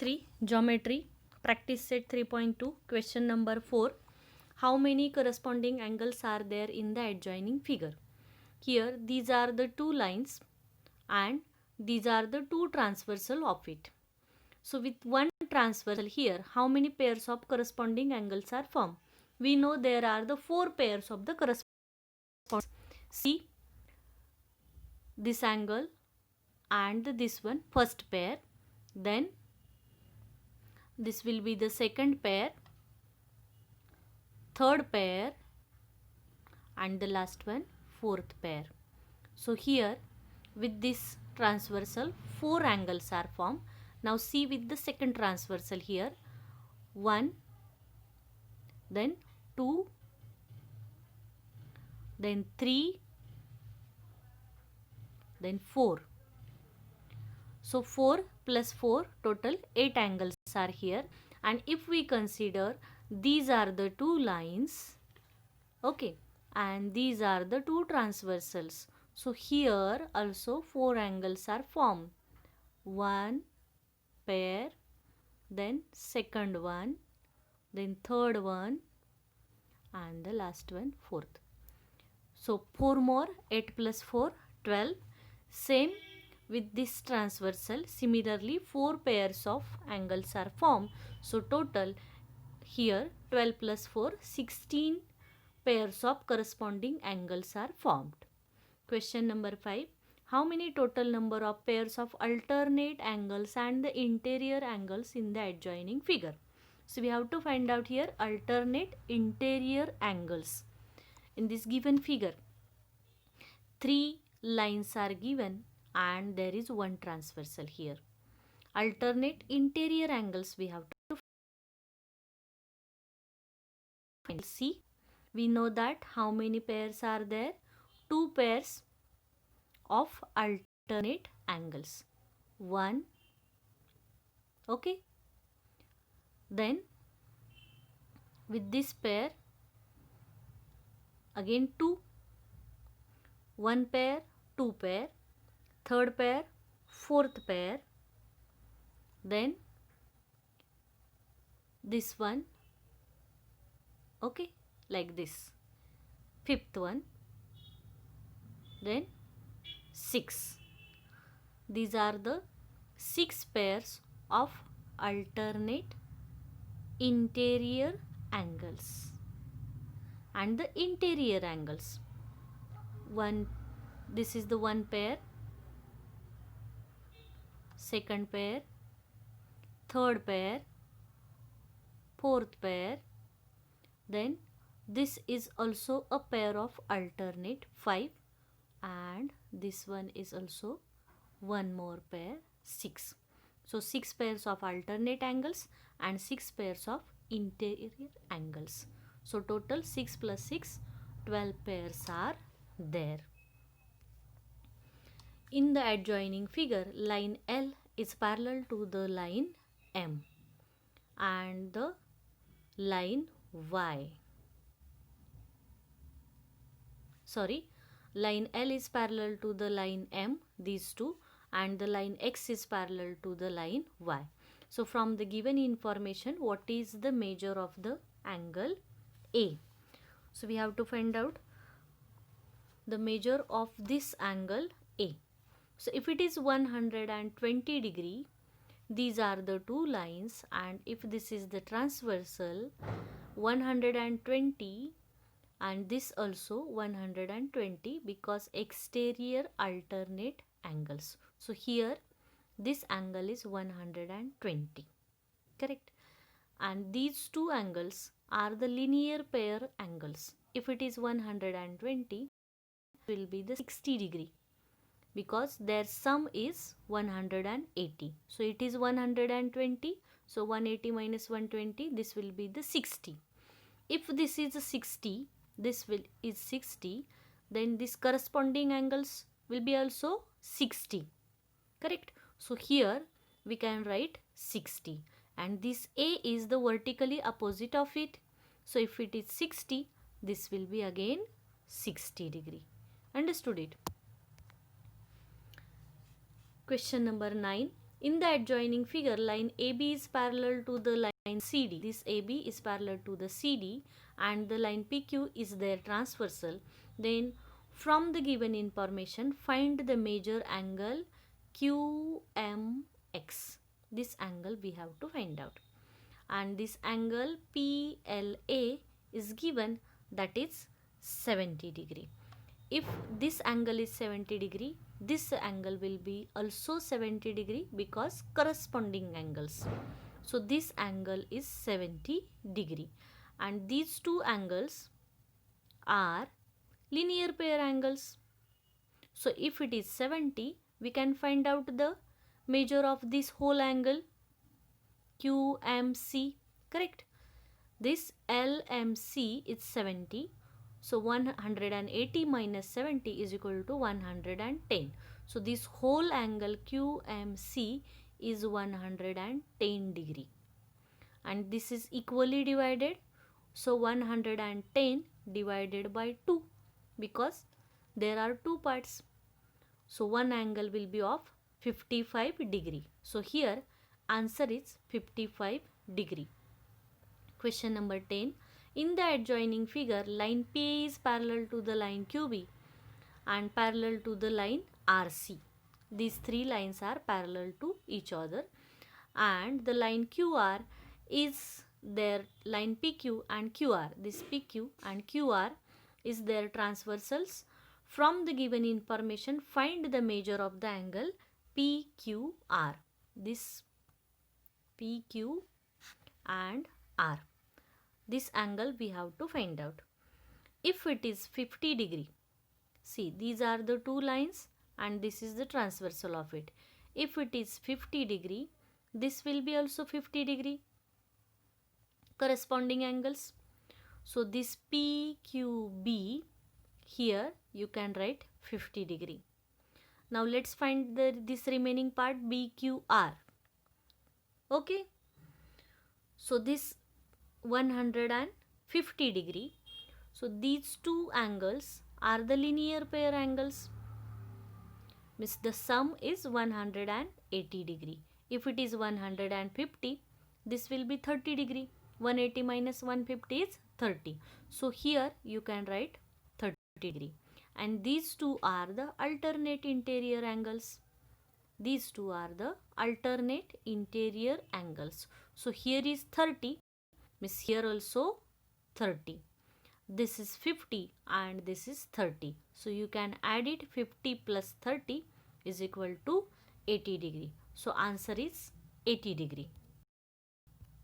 3. Geometry. Practice set 3.2. Question number 4. How many corresponding angles are there in the adjoining figure? Here these are the two lines and these are the two transversal of it. So with one transversal here, how many pairs of corresponding angles are formed? We know there are the 4 pairs of the corresponding. See this angle and this one, first pair, then this will be the second pair, third pair, and the last one, fourth pair. So here with this transversal 4 angles are formed. Now see with the second transversal here, 1, then 2, then 3, then 4. So 4 plus 4, total 8 angles are here, and if we consider these are the two lines, okay, and these are the two transversals, so here also 4 angles are formed. One pair, then second one, then third one, and the last one, fourth. So 4 more, 8 plus 4, 12. Same with this transversal, similarly 4 pairs of angles are formed. So total here 12 plus 4, 16 pairs of corresponding angles are formed. Question number 5. How many total number of pairs of alternate angles and the interior angles in the adjoining figure? So we have to find out here alternate interior angles. In this given figure, 3 lines are given and there is one transversal here. Alternate interior angles we have to find. See, we know that how many pairs are there? 2 pairs of alternate angles. 1, okay. Then with this pair, again 2, 1 pair, 2 pair, third pair, fourth pair, then this one, okay, like this, fifth one, then 6. These are the 6 pairs of alternate interior angles. And the interior angles, this is the one pair, second pair, third pair, fourth pair, then this is also a pair of alternate 5, and this one is also one more pair, 6. So 6 pairs of alternate angles and 6 pairs of interior angles. So total 6 plus 6, 12 pairs are there. In the adjoining figure, line L is parallel to the line M and the line Y. Line L is parallel to the line M, these two, and the line X is parallel to the line Y. So from the given information, what is the measure of the angle A? So we have to find out the measure of this angle A. So if it is 120 degree, these are the two lines, and if this is the transversal, 120, and this also 120, because exterior alternate angles. So here this angle is 120, correct? And these two angles are the linear pair angles. If it is 120, it will be the 60 degree, because their sum is 180. So it is 120. So 180 minus 120, this will be the 60. If this is a 60, this is 60, then this corresponding angles will be also 60, correct? So here we can write 60, and this A is the vertically opposite of it. So if it is 60, this will be again 60 degree. Understood it? Question number 9. In the adjoining figure, line AB is parallel to the line CD. This AB is parallel to the CD and the line PQ is their transversal. Then from the given information, find the major angle QMX. This angle we have to find out. And this angle PLA is given, that is 70 degree. If this angle is 70 degree, this angle will be also 70 degree because corresponding angles. So this angle is 70 degree and these two angles are linear pair angles. So if it is 70, we can find out the measure of this whole angle QMC, correct? This LMC is 70. So 180 minus 70 is equal to 110. So this whole angle QMC is 110 degree. And this is equally divided. So 110 divided by 2 because there are two parts. So one angle will be of 55 degree. So here answer is 55 degree. Question number 10. In the adjoining figure, line PA is parallel to the line QB and parallel to the line RC. These three lines are parallel to each other and the line QR is their line PQ and QR. This PQ and QR is their transversals. From the given information, find the measure of the angle PQR. This PQ and R. This angle we have to find out. If it is 50 degree, see these are the two lines and this is the transversal of it. If it is 50 degree, this will be also 50 degree. Corresponding angles. So this PQB, here you can write 50 degree. Now let's find this remaining part BQR. Okay. So this 150 degree. So these two angles are the linear pair angles. Means the sum is 180 degree. If it is 150, this will be 30 degree. 180 minus 150 is 30. So here you can write 30 degree. And these two are the alternate interior angles. These two are the alternate interior angles. So here is 30. Means here also 30. This is 50 and this is 30. So you can add it. 50 plus 30 is equal to 80 degree. So answer is 80 degree.